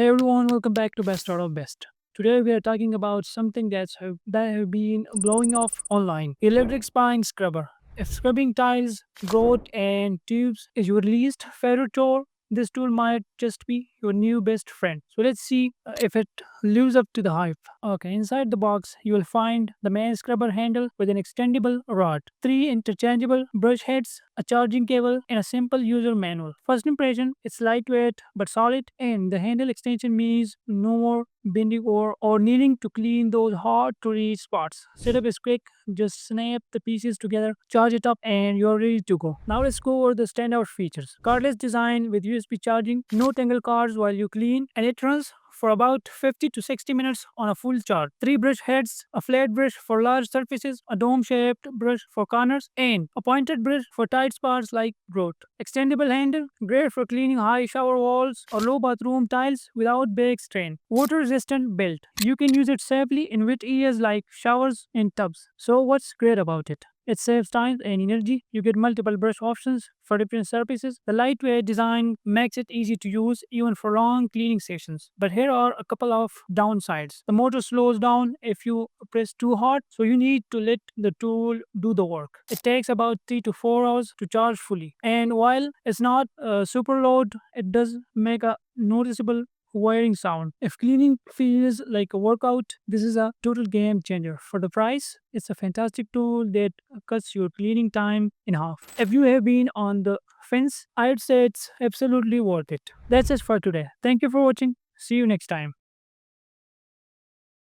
Hey everyone, welcome back to Best Out of Best. Today we are talking about something that have been blowing off online: electric spine scrubber. If scrubbing tiles, growth, and tubes is your least favorite chore, this tool might just be your new best friend. So let's see if it lives up to the hype. Okay, inside the box, you will find the main scrubber handle with an extendable rod, three interchangeable brush heads, a charging cable, and a simple user manual. First impression, it's lightweight but solid, and the handle extension means no more bending or needing to clean those hard to reach spots. Setup is quick, just snap the pieces together, charge it up, and you're ready to go. Now let's go over the standout features. Cardless design with USB charging, no tangle cards while you clean, and it runs for about 50 to 60 minutes on a full charge. Three brush heads, a flat brush for large surfaces, a dome-shaped brush for corners, and a pointed brush for tight spots like growth. Extendable handle, great for cleaning high shower walls or low bathroom tiles without big strain. Water-resistant build. You can use it safely in wet areas like showers and tubs. So what's great about it? It saves time and energy. You get multiple brush options for different surfaces. The lightweight design makes it easy to use even for long cleaning sessions. But here are a couple of downsides. The motor slows down if you press too hard, so you need to let the tool do the work. It takes about 3 to 4 hours to charge fully. And while it's not super loud, it does make a noticeable wiring sound. If cleaning feels like a workout, this is a total game changer. For the price, it's a fantastic tool that cuts your cleaning time in half. If you have been on the fence, I'd say it's absolutely worth it. That's it for today. Thank you for watching. See you next time.